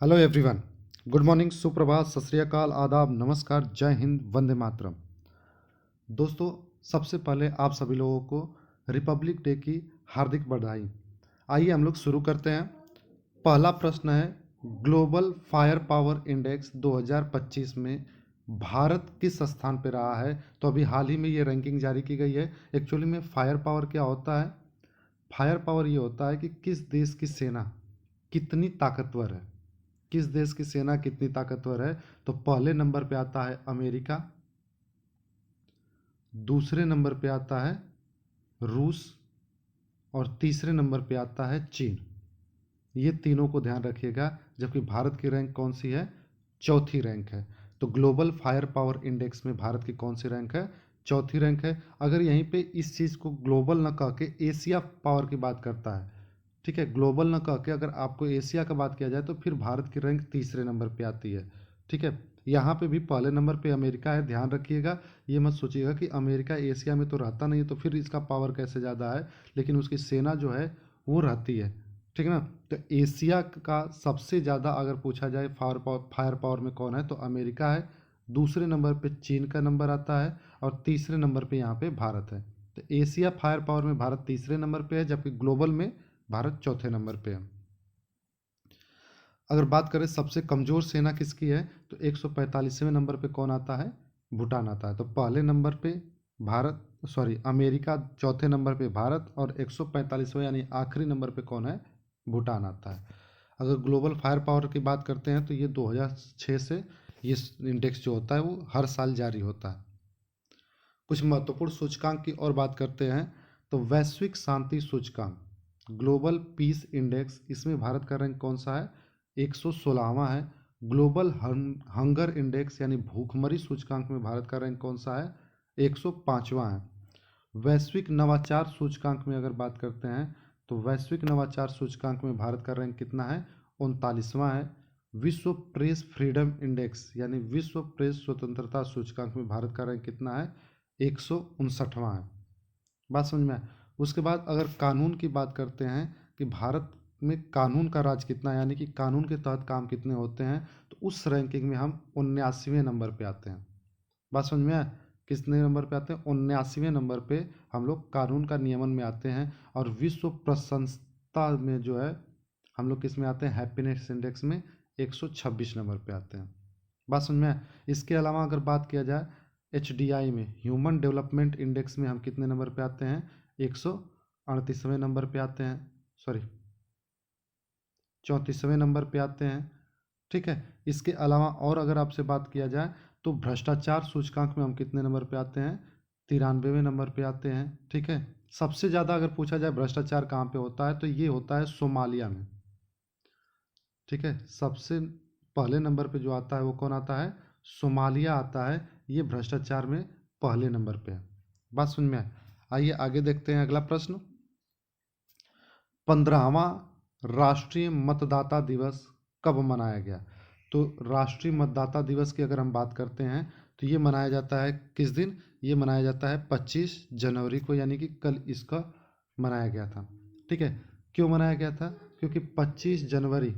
Hello everyone. Good morning, सुप्रभात, सत श्री अकाल, आदाब, नमस्कार, जय हिंद, वंदे मातरम। दोस्तों, सबसे पहले आप सभी लोगों को रिपब्लिक डे की हार्दिक बधाई। आइए हम लोग शुरू करते हैं। पहला प्रश्न है, ग्लोबल फायर पावर इंडेक्स 2025 में भारत किस स्थान पर रहा है? तो अभी हाल ही में ये रैंकिंग जारी की गई है। एक्चुअली में फायर पावर क्या होता है? फायर पावर ये होता है कि किस देश की सेना कितनी ताकतवर है। किस देश की सेना कितनी ताकतवर है? तो पहले नंबर पे आता है अमेरिका, दूसरे नंबर पे आता है रूस और तीसरे नंबर पे आता है चीन। ये तीनों को ध्यान रखिएगा। जबकि भारत की रैंक कौन सी है? चौथी रैंक है। तो ग्लोबल फायर पावर इंडेक्स में भारत की कौन सी रैंक है? चौथी रैंक है। अगर यहीं पे इस चीज़ को ग्लोबल न कह के एशिया पावर की बात करता है, ठीक है, ग्लोबल न कह के अगर आपको एशिया का बात किया जाए तो फिर भारत की रैंक तीसरे नंबर पे आती है। ठीक है, यहाँ पे भी पहले नंबर पे अमेरिका है, ध्यान रखिएगा। ये मत सोचिएगा कि अमेरिका एशिया में तो रहता नहीं है तो फिर इसका पावर कैसे ज़्यादा है, लेकिन उसकी सेना जो है वो रहती है। ठीक है ना। तो एशिया का सबसे ज़्यादा अगर पूछा जाए फायर पावर में कौन है, तो अमेरिका है, दूसरे नंबर पे चीन का नंबर आता है और तीसरे नंबर पे यहाँ पे भारत है। तो एशिया फायर पावर में भारत तीसरे नंबर पे है, जबकि ग्लोबल में भारत चौथे नंबर पे है। अगर बात करें सबसे कमज़ोर सेना किसकी है, तो 145वें नंबर पे कौन आता है? भूटान आता है। तो पहले नंबर पे अमेरिका, चौथे नंबर पे भारत और 145वें यानी आखिरी नंबर पे कौन है? भूटान आता है। अगर ग्लोबल फायर पावर की बात करते हैं तो ये 2006 से ये इंडेक्स जो होता है वो हर साल जारी होता है। कुछ महत्वपूर्ण सूचकांक की और बात करते हैं तो वैश्विक शांति सूचकांक, ग्लोबल पीस इंडेक्स, इसमें भारत का रैंक कौन सा है? 116वां है। ग्लोबल हंगर इंडेक्स यानी भूखमरी सूचकांक में भारत का रैंक कौन सा है? 105वां है। वैश्विक नवाचार सूचकांक में अगर बात करते हैं तो वैश्विक नवाचार सूचकांक में भारत का रैंक कितना है? 39वां है। विश्व प्रेस फ्रीडम इंडेक्स यानी विश्व प्रेस स्वतंत्रता सूचकांक में भारत का रैंक कितना है? 159वां है। बात समझ में आए? उसके बाद अगर कानून की बात करते हैं कि भारत में कानून का राज कितना है, यानी कि कानून के तहत काम कितने होते हैं, तो उस रैंकिंग में हम 79वें नंबर पे आते हैं। बात समझ में आए? कितने नंबर पे आते हैं? 79वें नंबर पे हम लोग कानून का नियमन में आते हैं। और विश्व प्रशंसता में जो है हम लोग किस में आते हैं? हैप्पीनेस इंडेक्स में 126 नंबर पे आते हैं। बात समझ में आए? इसके अलावा अगर बात किया जाए HDI में, ह्यूमन डेवलपमेंट इंडेक्स में हम कितने नंबर पे आते हैं? 138वें नंबर पे आते हैं, सॉरी 34वें नंबर पे आते हैं। ठीक है। इसके अलावा और अगर आपसे बात किया जाए तो भ्रष्टाचार सूचकांक में हम कितने नंबर पे आते हैं? 93वें नंबर पे आते हैं। ठीक है। सबसे ज़्यादा अगर पूछा जाए भ्रष्टाचार कहाँ पे होता है, तो ये होता है सोमालिया में। ठीक है, सबसे पहले नंबर पे जो आता है वो कौन आता है? सोमालिया आता है। ये भ्रष्टाचार में पहले नंबर पे है। बात सुन में आए? आइए आगे देखते हैं अगला प्रश्न। 15वां राष्ट्रीय मतदाता दिवस कब मनाया गया? तो राष्ट्रीय मतदाता दिवस की अगर हम बात करते हैं तो ये मनाया जाता है किस दिन? ये मनाया जाता है 25 जनवरी को, यानी कि कल इसका मनाया गया था। ठीक है। क्यों मनाया गया था? क्योंकि 25 जनवरी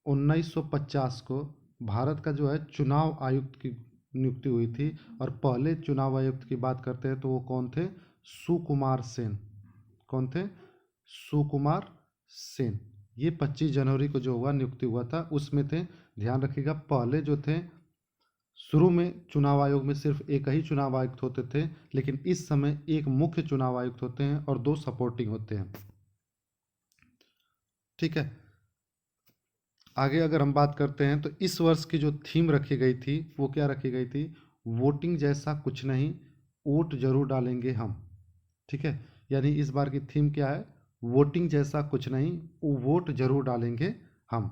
1950 को भारत का जो है चुनाव आयुक्त की नियुक्ति हुई थी। और पहले चुनाव आयुक्त की बात करते हैं तो वो कौन थे? सुकुमार सेन। कौन थे? सुकुमार सेन। ये 25 जनवरी को जो हुआ नियुक्ति हुआ था उसमें थे। ध्यान रखिएगा, पहले जो थे शुरू में चुनाव आयोग में सिर्फ एक ही चुनाव आयुक्त होते थे, लेकिन इस समय एक मुख्य चुनाव आयुक्त होते हैं और 2 सपोर्टिंग होते हैं। ठीक है। आगे अगर हम बात करते हैं तो इस वर्ष की जो थीम रखी गई थी वो क्या रखी गई थी? वोटिंग जैसा कुछ नहीं, वोट जरूर डालेंगे हम। ठीक है। यानी इस बार की थीम क्या है? वोटिंग जैसा कुछ नहीं, वोट जरूर डालेंगे हम।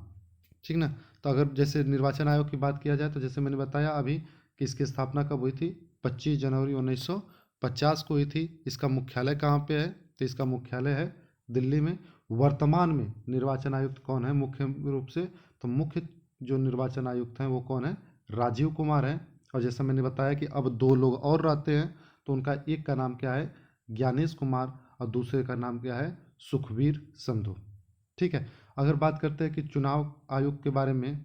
ठीक ना। तो अगर जैसे निर्वाचन आयोग की बात किया जाए तो जैसे मैंने बताया अभी कि इसकी स्थापना कब हुई थी? 25 जनवरी 1950 को हुई थी। इसका मुख्यालय कहाँ पे है? तो इसका मुख्यालय है दिल्ली में। वर्तमान में निर्वाचन आयुक्त कौन है मुख्य रूप से? तो मुख्य जो निर्वाचन आयुक्त हैं वो कौन है? राजीव कुमार हैं। और जैसा मैंने बताया कि अब 2 लोग और रहते हैं, तो उनका एक का नाम क्या है? ज्ञानेश कुमार, और दूसरे का नाम क्या है? सुखबीर संधू। ठीक है। अगर बात करते हैं कि चुनाव आयोग के बारे में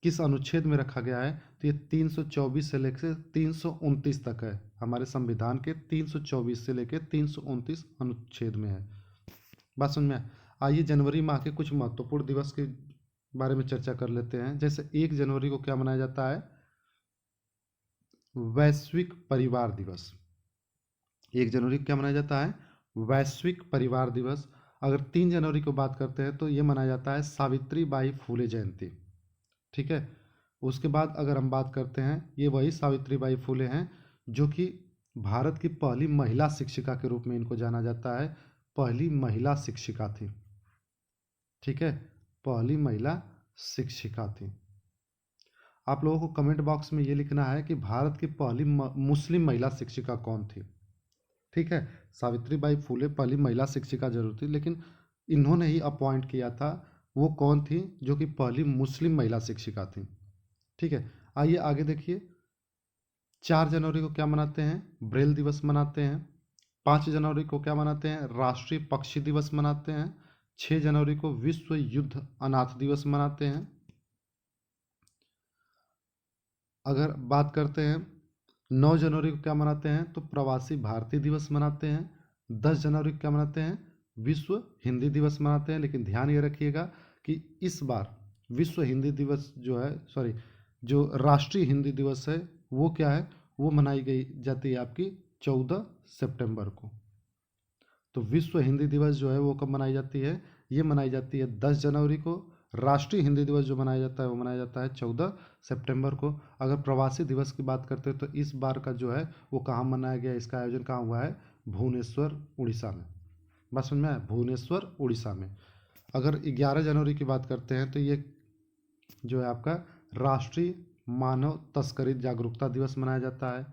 किस अनुच्छेद में रखा गया है, तो ये 324 से लेकर 329 तक है। हमारे संविधान के 324 से लेकर 329 अनुच्छेद में है। बात समझ में? आइए जनवरी माह के कुछ महत्वपूर्ण दिवस के बारे में चर्चा कर लेते हैं। जैसे 1 जनवरी को क्या मनाया जाता है? वैश्विक परिवार दिवस। 1 जनवरी को क्या मनाया जाता है? वैश्विक परिवार दिवस। अगर 3 जनवरी को बात करते हैं तो ये मनाया जाता है सावित्री बाई फुले जयंती। ठीक है। उसके बाद अगर हम बात करते हैं, ये वही सावित्री बाई फुले हैं जो कि भारत की पहली महिला शिक्षिका के रूप में इनको जाना जाता है। पहली महिला शिक्षिका थी। ठीक है, पहली महिला शिक्षिका थी। आप लोगों को कमेंट बॉक्स में ये लिखना है कि भारत की पहली मुस्लिम महिला शिक्षिका कौन थी। ठीक है, सावित्री बाई फुले पहली महिला शिक्षिका जरूर थी, लेकिन इन्होंने ही अपॉइंट किया था। वो कौन थी? जो कि पहली मुस्लिम महिला शिक्षिका थी। ठीक है, आइए आगे देखिए। 4 जनवरी को क्या मनाते हैं? ब्रेल दिवस मनाते हैं। 5 जनवरी को क्या मनाते हैं? राष्ट्रीय पक्षी दिवस मनाते हैं। 6 जनवरी को विश्व युद्ध अनाथ दिवस मनाते हैं। अगर बात करते हैं 9 जनवरी को क्या मनाते हैं? तो प्रवासी भारतीय दिवस मनाते हैं। 10 जनवरी को क्या मनाते हैं? विश्व हिंदी दिवस मनाते हैं। लेकिन ध्यान ये रखिएगा कि इस बार विश्व हिंदी दिवस जो राष्ट्रीय हिंदी दिवस है वो क्या है? वो मनाई गई जाती है आपकी 14 सितंबर को। तो विश्व हिंदी दिवस जो है वो कब मनाई जाती है? ये मनाई जाती है 10 जनवरी को। राष्ट्रीय हिंदी दिवस जो मनाया जाता है वो मनाया जाता है 14 सितंबर को। अगर प्रवासी दिवस की बात करते हैं तो इस बार का जो है वो कहाँ मनाया गया? इसका आयोजन कहाँ हुआ है? भुवनेश्वर, उड़ीसा में। बस समझ में आया? भुवनेश्वर, उड़ीसा में। अगर 11 जनवरी की बात करते हैं तो ये जो है आपका राष्ट्रीय मानव तस्करी जागरूकता दिवस मनाया जाता है।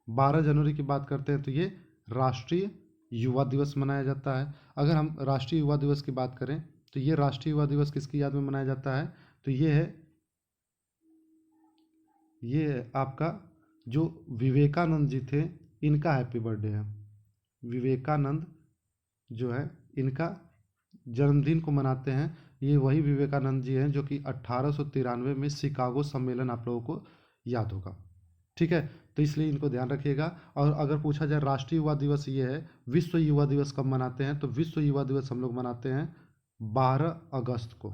12 जनवरी की बात करते हैं तो ये राष्ट्रीय युवा दिवस मनाया जाता है। अगर हम राष्ट्रीय युवा दिवस की बात करें तो ये राष्ट्रीय युवा दिवस किसकी याद में मनाया जाता है? तो ये है आपका जो विवेकानंद जी थे, इनका हैप्पी बर्थडे है। विवेकानंद जो है इनका जन्मदिन को मनाते हैं। ये वही विवेकानंद जी हैं जो कि 1893 में शिकागो सम्मेलन आप लोगों को याद होगा। ठीक है, तो इसलिए इनको ध्यान रखिएगा। और अगर पूछा जाए राष्ट्रीय युवा दिवस ये है, विश्व युवा दिवस कब मनाते हैं? तो विश्व युवा दिवस हम लोग मनाते हैं 12 अगस्त को।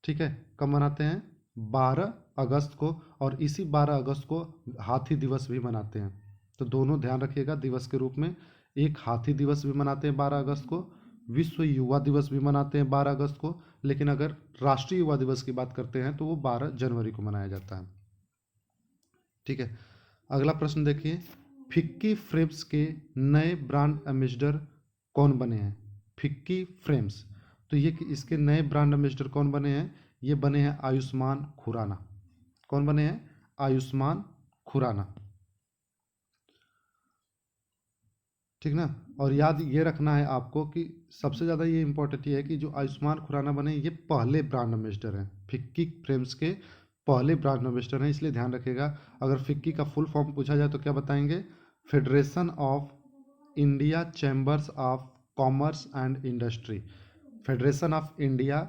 ठीक है, कब मनाते हैं? 12 अगस्त को। और इसी 12 अगस्त को हाथी दिवस भी मनाते हैं। तो दोनों ध्यान रखिएगा दिवस के रूप में। एक हाथी दिवस भी मनाते हैं 12 अगस्त को, विश्व युवा दिवस भी मनाते हैं 12 अगस्त को। लेकिन अगर राष्ट्रीय युवा दिवस की बात करते हैं तो वो 12 जनवरी को मनाया जाता है। ठीक है, अगला प्रश्न देखिए। फिक्की फ्रेम्स के नए ब्रांड एम्बेसडर कौन बने हैं? फिक्की फ्रेम्स, तो ये इसके नए ब्रांड एम्बेसडर कौन बने हैं? ये बने हैं आयुष्मान खुराना। कौन बने हैं? आयुष्मान खुराना। ठीक ना। और याद ये रखना है आपको कि सबसे ज़्यादा ये इंपॉर्टेंट ये है कि जो आयुष्मान खुराना बने ये पहले ब्रांड एम्बेसडर हैं, फिक्की फ्रेम्स के पहले ब्रांड एम्बेसडर हैं, इसलिए ध्यान रखिएगा। अगर फिक्की का फुल फॉर्म पूछा जाए तो क्या बताएंगे? Federation of India chambers of commerce and industry. Federation of India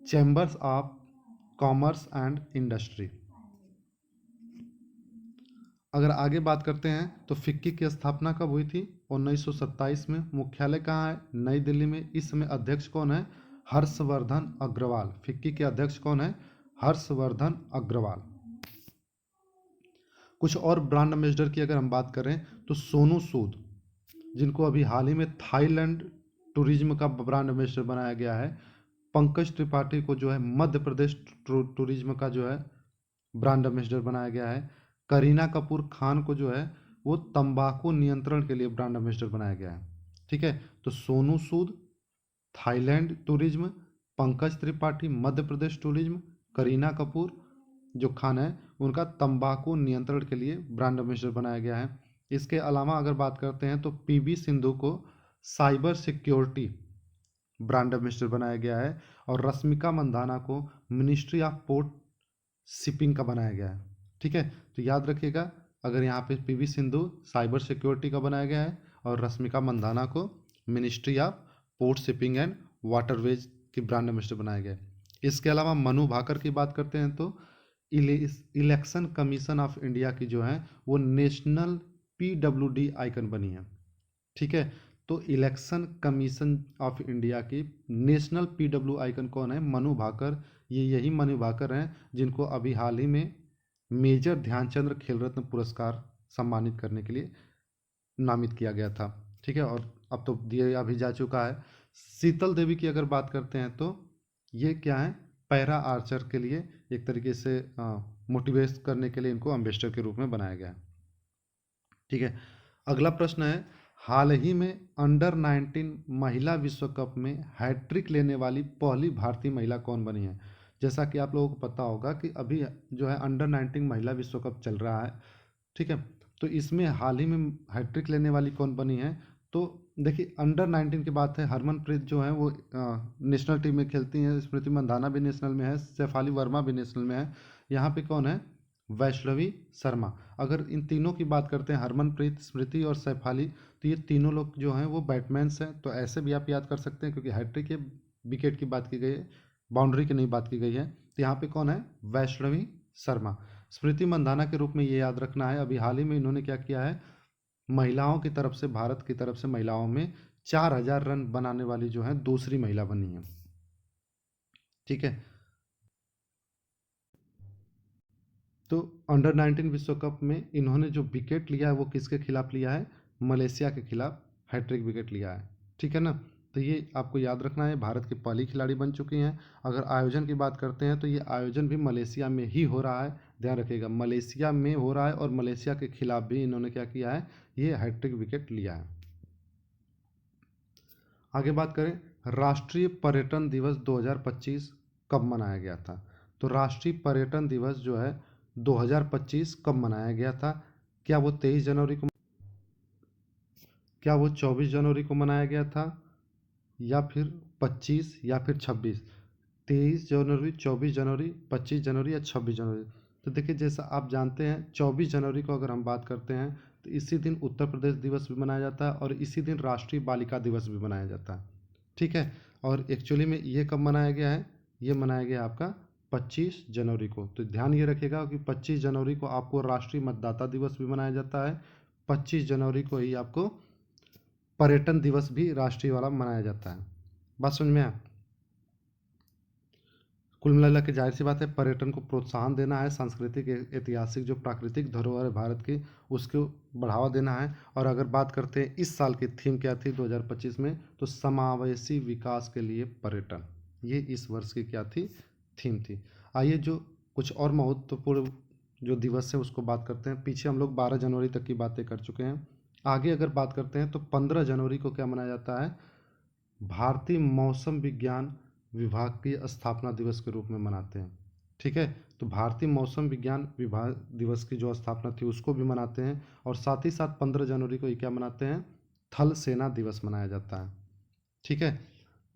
chambers of commerce and industry. अगर आगे बात करते हैं तो फिक्की की स्थापना कब हुई थी? 1927 में। मुख्यालय कहाँ है? नई दिल्ली में। इस समय अध्यक्ष कौन है? हर्षवर्धन अग्रवाल। फिक्की के अध्यक्ष कौन है? हर्षवर्धन अग्रवाल। कुछ और ब्रांड एम्बेसडर की अगर हम बात करें तो सोनू सूद, जिनको अभी हाल ही में थाईलैंड टूरिज्म का ब्रांड एम्बेसडर बनाया गया है। पंकज त्रिपाठी को जो है मध्य प्रदेश टूरिज्म का जो है ब्रांड एम्बेसडर बनाया गया है। करीना कपूर खान को जो है वो तंबाकू नियंत्रण के लिए ब्रांड एम्बेसडर बनाया गया है। ठीक है, तो Sonu Sood Thailand tourism, Pankaj Tripathi Madhya Pradesh tourism, Kareena Kapoor जो खान है उनका तंबाकू नियंत्रण के लिए ब्रांड एम्बेसडर बनाया गया है। इसके अलावा अगर बात करते हैं तो पीवी सिंधु को साइबर सिक्योरिटी ब्रांड एम्बेसडर बनाया गया है। और रश्मिका मंदाना को मिनिस्ट्री ऑफ पोर्ट शिपिंग का बनाया गया है। ठीक है, तो याद रखिएगा, अगर यहाँ पे पीवी सिंधु साइबर सिक्योरिटी का बनाया गया है और रश्मिका मंदाना को ministry of port shipping and waterways की ब्रांड एम्बेसडर बनाया गया है। इसके अलावा मनु भाकर की बात करते हैं तो इलेक्शन कमीशन ऑफ इंडिया की जो है वो नेशनल PWD आइकन बनी है। ठीक है, तो इलेक्शन कमीशन ऑफ इंडिया की नेशनल PW आइकन कौन है? मनु भाकर। ये यही मनु भाकर हैं जिनको अभी हाल ही में मेजर ध्यानचंद्र खेल रत्न पुरस्कार सम्मानित करने के लिए नामित किया गया था। ठीक है, और अब तो दिया भी जा चुका है। शीतल देवी की अगर बात करते हैं तो ये क्या है? पैरा आर्चर के लिए एक तरीके से मोटिवेट करने के लिए इनको एम्बेसडर के रूप में बनाया गया है। ठीक है, अगला प्रश्न है, हाल ही में अंडर 19 महिला विश्व कप में हैट्रिक लेने वाली पहली भारतीय महिला कौन बनी है? जैसा कि आप लोगों को पता होगा कि अभी जो है अंडर 19 महिला विश्व कप चल रहा है। ठीक है, तो इसमें हाल ही में हैट्रिक लेने वाली कौन बनी है? तो देखिए, अंडर 19 की बात है, हरमनप्रीत जो है वो नेशनल टीम में खेलती हैं, स्मृति मंदाना भी नेशनल में है, शेफाली वर्मा भी नेशनल में है। यहाँ पे कौन है? वैष्णवी शर्मा। अगर इन तीनों की बात करते हैं, हरमनप्रीत, स्मृति और शेफाली, तो ये तीनों लोग जो हैं वो बैट्समैन्स हैं। तो ऐसे भी आप याद कर सकते हैं क्योंकि हैट्रिक के विकेट की बात की गई है, बाउंड्री की नहीं बात की गई है। तो यहाँ पे कौन है? वैष्णवी शर्मा। स्मृति मंदाना के रूप में ये याद रखना है, अभी हाल ही में इन्होंने क्या किया है, महिलाओं की तरफ से, भारत की तरफ से महिलाओं में 4000 रन बनाने वाली जो है दूसरी महिला बनी है। ठीक है, तो अंडर 19 विश्व कप में इन्होंने जो विकेट लिया है वो किसके खिलाफ लिया है? मलेशिया के खिलाफ हैट्रिक विकेट लिया है। ठीक है ना, तो ये आपको याद रखना है, भारत की पहली खिलाड़ी बन चुकी हैं। अगर आयोजन की बात करते हैं तो ये आयोजन भी मलेशिया में ही हो रहा है, ध्यान रखिएगा, मलेशिया में हो रहा है और मलेशिया के खिलाफ भी इन्होंने क्या किया है? ये हैट्रिक विकेट लिया है। आगे बात करें, राष्ट्रीय पर्यटन दिवस 2025 कब मनाया गया था? तो राष्ट्रीय पर्यटन दिवस जो है 2025 कब मनाया गया था? क्या वो 23 जनवरी को, क्या वो 24 जनवरी को मनाया गया था, या फिर 25 या फिर 26? 23 जनवरी, 24 जनवरी, 25 जनवरी या 26 जनवरी? तो देखिए, जैसा आप जानते हैं 24 जनवरी को अगर हम बात करते हैं तो इसी दिन उत्तर प्रदेश दिवस भी मनाया जाता है और इसी दिन राष्ट्रीय बालिका दिवस भी मनाया जाता है। ठीक है, और एक्चुअली में ये कब मनाया गया है? ये मनाया गया आपका 25 जनवरी को। तो ध्यान ये रखिएगा कि 25 जनवरी को आपको राष्ट्रीय मतदाता दिवस भी मनाया जाता है, 25 जनवरी को ही आपको पर्यटन दिवस भी राष्ट्रीय वाला मनाया जाता है। बात समझ में आया? कुल मिला के जाहिर सी बात है, पर्यटन को प्रोत्साहन देना है, सांस्कृतिक ऐतिहासिक जो प्राकृतिक धरोहर है भारत की उसको बढ़ावा देना है। और अगर बात करते हैं इस साल की थीम क्या थी 2025 में, तो समावेशी विकास के लिए पर्यटन, ये इस वर्ष की क्या थी? थीम थी। आइए जो कुछ और महत्वपूर्ण जो दिवस है उसको बात करते हैं। पीछे हम लोग 12 जनवरी तक की बातें कर चुके हैं। आगे अगर बात करते हैं तो 15 जनवरी को क्या मनाया जाता है? भारतीय मौसम विज्ञान विभाग की स्थापना दिवस के रूप में मनाते हैं। ठीक है, तो भारतीय मौसम विज्ञान विभाग दिवस की जो स्थापना थी उसको भी मनाते हैं। और साथ ही साथ 15 जनवरी को ये क्या मनाते हैं? थल सेना दिवस मनाया जाता है। ठीक है,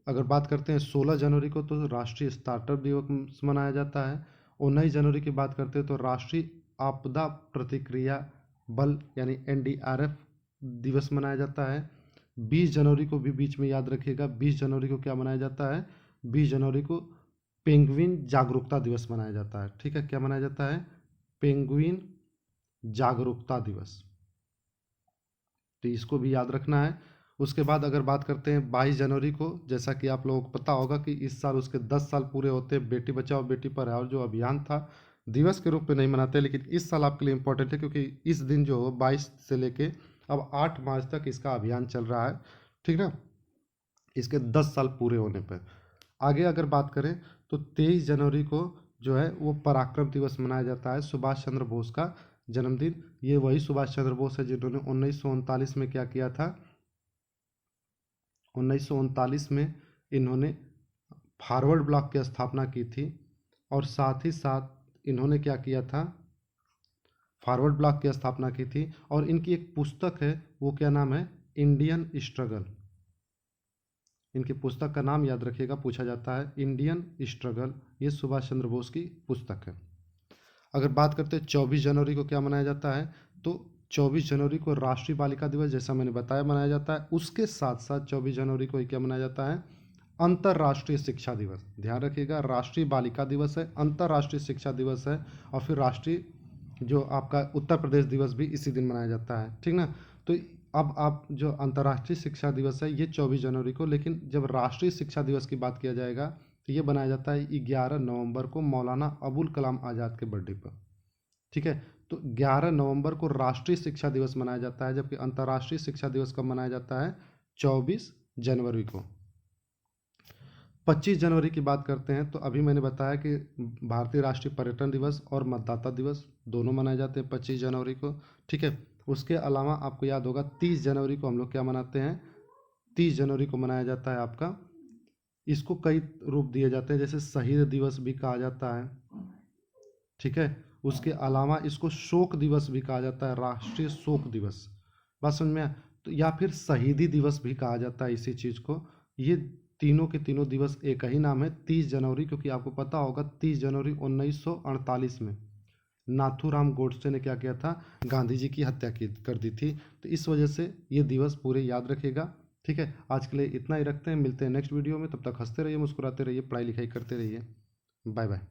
अगर बात करते हैं 16 जनवरी को तो राष्ट्रीय स्टार्टअप दिवस मनाया जाता है। 19 जनवरी की बात करते हैं तो राष्ट्रीय आपदा प्रतिक्रिया बल यानी NDRF दिवस मनाया जाता है। 20 जनवरी को भी बीच में याद रखिएगा, 20 जनवरी को क्या मनाया जाता है? 20 जनवरी को पेंगुइन जागरूकता दिवस मनाया जाता है। ठीक है, क्या मनाया जाता है? पेंगुइन जागरूकता दिवस, तो इसको भी याद रखना है। उसके बाद अगर बात करते हैं 22 जनवरी को, जैसा कि आप लोगों को पता होगा कि इस साल उसके 10 साल पूरे होते हैं, बेटी बचाओ बेटी पढ़ाओ जो अभियान था दिवस के रूप में नहीं मनाते, लेकिन इस साल आपके लिए इम्पोर्टेंट है क्योंकि इस दिन जो 22 से लेके अब 8 मार्च तक इसका अभियान चल रहा है। ठीक ना, इसके 10 साल पूरे होने पर। आगे अगर बात करें तो 23 जनवरी को जो है वो पराक्रम दिवस मनाया जाता है, सुभाष चंद्र बोस का जन्मदिन। ये वही सुभाष चंद्र बोस है जिन्होंने 1939 में क्या किया था? 1939 में इन्होंने फॉरवर्ड ब्लॉक की स्थापना की थी और साथ ही साथ इन्होंने क्या किया था? फॉरवर्ड ब्लॉक की स्थापना की थी। और इनकी एक पुस्तक है, वो क्या नाम है? Indian struggle. इनकी पुस्तक का नाम याद रखिएगा, पूछा जाता है, इंडियन स्ट्रगल। ये सुभाष चंद्र बोस की पुस्तक है। अगर बात करते हैं 24 जनवरी को क्या मनाया जाता है, तो 24 जनवरी को राष्ट्रीय बालिका दिवस जैसा मैंने बताया मनाया जाता है। उसके साथ साथ 24 जनवरी को क्या मनाया जाता है? अंतर्राष्ट्रीय शिक्षा दिवस, ध्यान रखिएगा, राष्ट्रीय बालिका दिवस है, अंतर्राष्ट्रीय शिक्षा दिवस है, और फिर राष्ट्रीय जो आपका उत्तर प्रदेश दिवस भी इसी दिन मनाया जाता है, ठीक ना। तो अब आप जो अंतर्राष्ट्रीय शिक्षा दिवस है ये 24 जनवरी को, लेकिन जब राष्ट्रीय शिक्षा दिवस की बात किया जाएगा तो ये बनाया जाता है 11 नवंबर को मौलाना अबुल कलाम आज़ाद के बर्थडे पर, ठीक है। तो 11 नवंबर को राष्ट्रीय शिक्षा दिवस मनाया जाता है, जबकि अंतर्राष्ट्रीय शिक्षा दिवस कब मनाया जाता है? 24 जनवरी को। 25 जनवरी की बात करते हैं तो अभी मैंने बताया कि भारतीय राष्ट्रीय पर्यटन दिवस और मतदाता दिवस दोनों मनाए जाते हैं 25 जनवरी को, ठीक है। उसके अलावा आपको याद होगा 30 जनवरी को हम लोग क्या मनाते हैं? 30 जनवरी को मनाया जाता है आपका, इसको कई रूप दिए जाते हैं, जैसे शहीद दिवस भी कहा जाता है, ठीक है। उसके अलावा इसको शोक दिवस भी कहा जाता है, राष्ट्रीय शोक दिवस, बात समझ में आया? तो या फिर शहीदी दिवस भी कहा जाता है इसी चीज़ को। ये तीनों के तीनों दिवस एक ही नाम है 30 जनवरी, क्योंकि आपको पता होगा 30 जनवरी 1948 में नाथूराम गोडसे ने क्या किया था? गांधी जी की हत्या की कर दी थी। तो इस वजह से ये दिवस पूरे याद रखिएगा, ठीक है। आज के लिए इतना ही रखते हैं, मिलते हैं नेक्स्ट वीडियो में, तब तक हंसते रहिए, मुस्कुराते रहिए, पढ़ाई लिखाई करते रहिए। Bye bye.